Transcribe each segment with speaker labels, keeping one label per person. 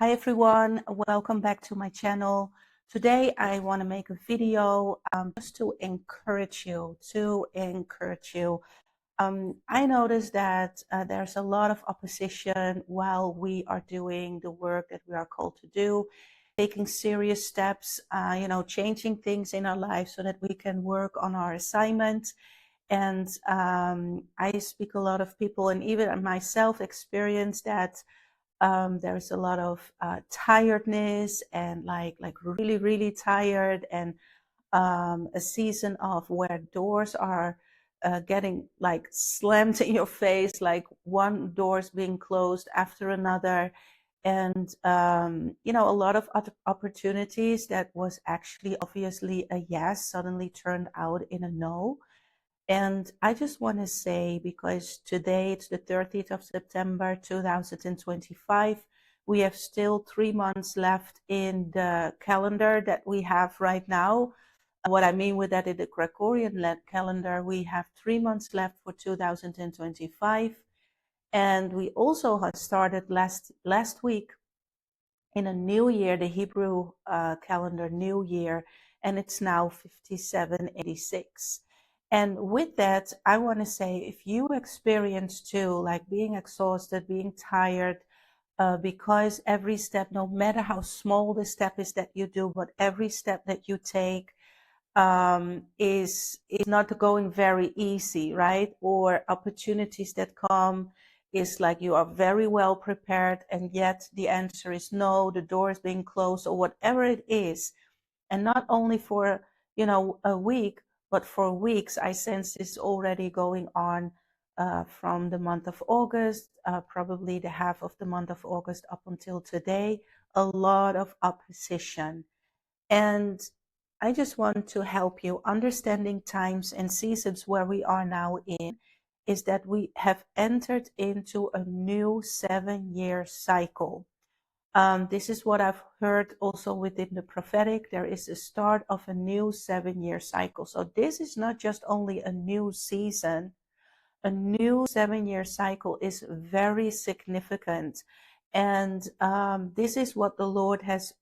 Speaker 1: Hi everyone, welcome back to my channel. Today I want to make a video just to encourage you. I noticed that there's a lot of opposition while we are doing the work that we are called to do, taking serious steps, changing things in our lives so that we can work on our assignment. And I speak a lot of people, and even myself experience that there's a lot of tiredness and like really tired, and a season of where doors are getting like slammed in your face, like one door's being closed after another. And a lot of other opportunities that was actually obviously a yes suddenly turned out in a no. And I just want to say, because today it's the 30th of September 2025, we have still 3 months left in the calendar that we have right now. What I mean with that, in the Gregorian calendar, we have 3 months left for 2025. And we also had started last week in a new year, the Hebrew calendar new year, and it's now 5786. And with that, I want to say, if you experience too, like being exhausted, being tired, because every step, no matter how small the step is that you do, but every step that you take is not going very easy, right? Or opportunities that come is like you are very well prepared, and yet the answer is no, the door is being closed, or whatever it is. And not only for a week, but for weeks. I sense this already going on from the month of August, probably the half of the month of August up until today. A lot of opposition. And I just want to help you understanding times and seasons where we are now in, is that we have entered into a new 7-year cycle. This is what I've heard also within the prophetic. There is a start of a new 7-year cycle. So this is not just only a new season. A new 7-year cycle is very significant. And this is what the Lord has,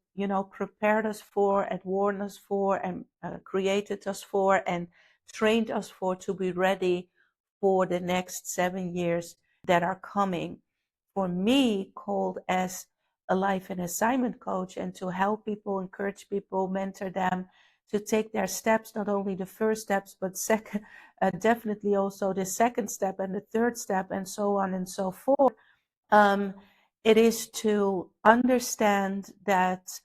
Speaker 1: prepared us for and warned us for and created us for and trained us for, to be ready for the next 7 years that are coming. For me, called as a life and assignment coach, and to help people, encourage people, mentor them to take their steps, not only the first steps, but second, definitely also the second step and the third step, and so on and so forth. Um, it is to understand that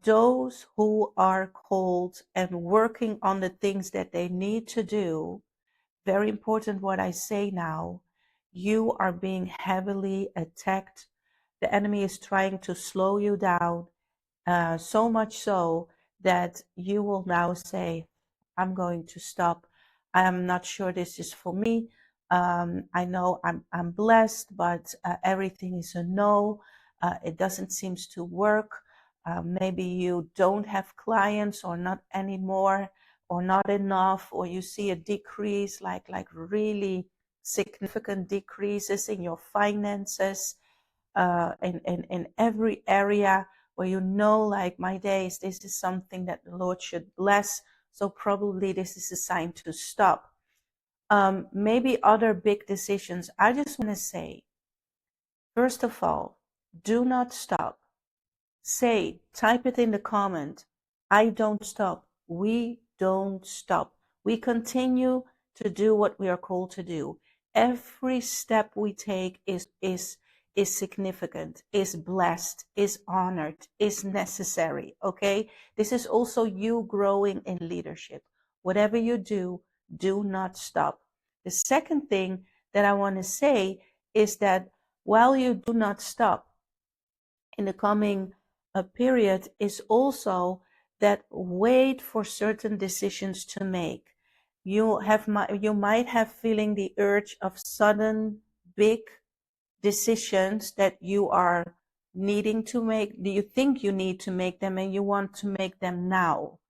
Speaker 1: those who are called and working on the things that they need to do, very important what I say now, you are being heavily attacked. The enemy is trying to slow you down, so much so that you will now say, I'm going to stop. I am not sure this is for me. I know I'm blessed, but everything is a no. It doesn't seem to work. Maybe you don't have clients, or not anymore, or not enough, or you see a decrease, like really significant decreases in your finances, in every area where like my days, this is something that the Lord should bless. So probably this is a sign to stop. Maybe other big decisions. I just want to say, first of all, do not stop. Type it in the comment. I don't stop. We don't stop. We continue to do what we are called to do. Every step we take is significant, is blessed, is honored, is necessary. Okay? This is also you growing in leadership. Whatever you do not stop. The second thing that I want to say is that while you do not stop, in the coming period, is also that wait for certain decisions to make. You might have feeling the urge of sudden big decisions that you are needing to make. Do you think you need to make them, and you want to make them now?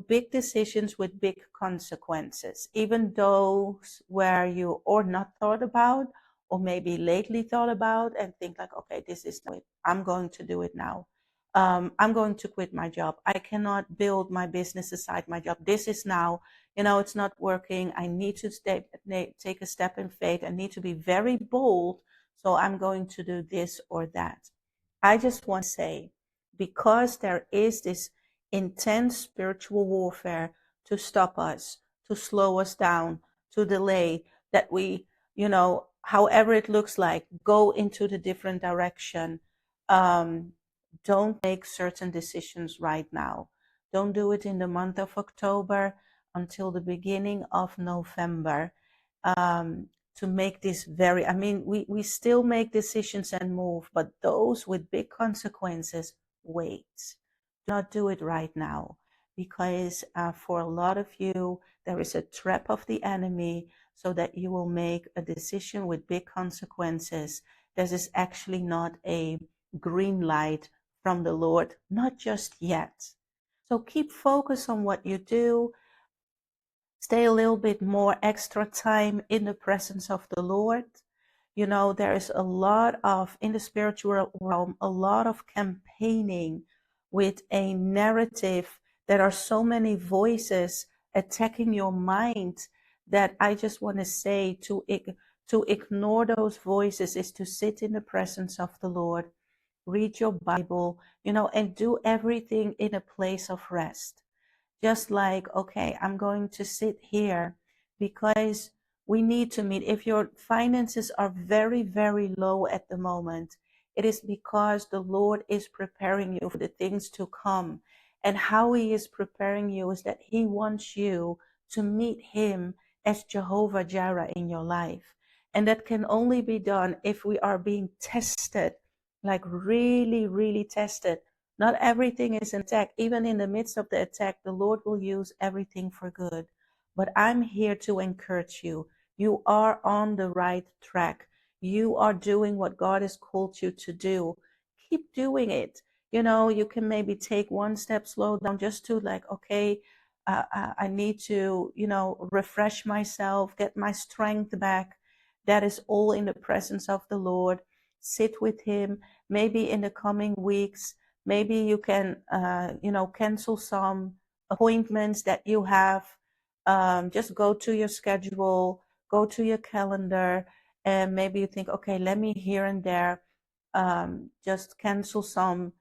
Speaker 1: Big decisions with big consequences, even those where you or not thought about, or maybe lately thought about and think like, okay, this is it. I'm going to do it now. I'm going to quit my job. I cannot build my business aside my job. This is now, it's not working. I need to take a step in faith. I need to be very bold. So I'm going to do this or that. I just want to say, because there is this intense spiritual warfare to stop us, to slow us down, to delay, that we, however it looks like, go into the different direction. Don't make certain decisions right now. Don't do it in the month of October until the beginning of November. To make this we still make decisions and move, but those with big consequences, wait. Do not do it right now, because for a lot of you, there is a trap of the enemy so that you will make a decision with big consequences. This is actually not a green light from the Lord, not just yet. So keep focus on what you do. Stay a little bit more extra time in the presence of the Lord. There is a lot of, in the spiritual realm, a lot of campaigning with a narrative. There are so many voices attacking your mind that I just want to say to ignore those voices is to sit in the presence of the Lord, read your Bible, and do everything in a place of rest. Just like, okay, I'm going to sit here because we need to meet. If your finances are very, very low at the moment, it is because the Lord is preparing you for the things to come. And how He is preparing you is that He wants you to meet Him as Jehovah Jireh in your life. And that can only be done if we are being tested, like really, really tested. Not everything is an attack. Even in the midst of the attack, the Lord will use everything for good. But I'm here to encourage you. You are on the right track. You are doing what God has called you to do. Keep doing it. You can maybe take one step, slow down, just to like, okay, I need to, refresh myself, get my strength back. That is all in the presence of the Lord. Sit with Him. Maybe in the coming weeks, maybe you can, cancel some appointments that you have. Just go to your schedule, go to your calendar, and maybe you think, okay, let me here and there just cancel some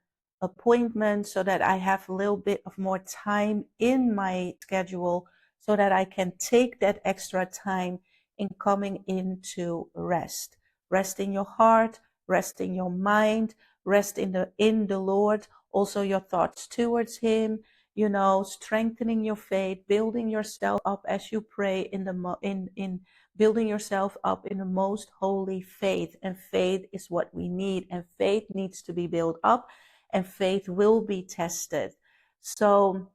Speaker 1: appointments so that I have a little bit of more time in my schedule so that I can take that extra time in coming into rest. Rest in your heart, rest in your mind, rest in the Lord, also your thoughts towards Him, strengthening your faith, building yourself up as you pray in building yourself up in the most holy faith. And faith is what we need, and faith needs to be built up, and faith will be tested. So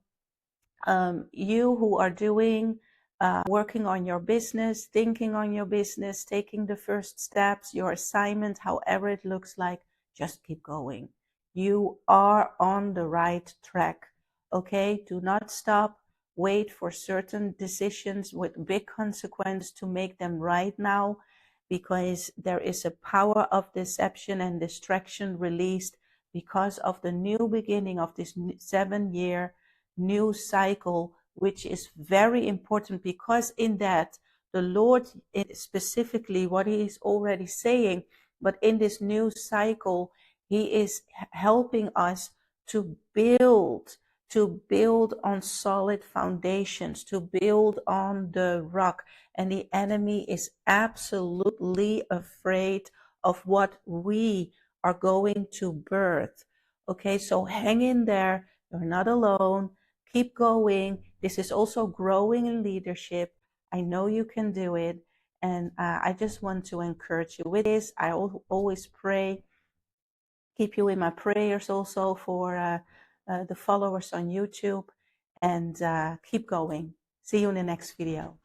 Speaker 1: you who are doing working on your business, thinking on your business, taking the first steps, your assignment, however it looks like, just keep going. You are on the right track. Okay, do not stop. Wait for certain decisions with big consequences to make them right now, because there is a power of deception and distraction released because of the new beginning of this 7-year new cycle, which is very important, because in that the Lord, specifically what He is already saying, but in this new cycle, He is helping us to build on solid foundations, to build on the rock. And the enemy is absolutely afraid of what we are going to birth. Okay, so hang in there. You're not alone. Keep going. This is also growing in leadership. I know you can do it. And I just want to encourage you with this. I always pray, keep you in my prayers also for the followers on YouTube. And keep going. See you in the next video.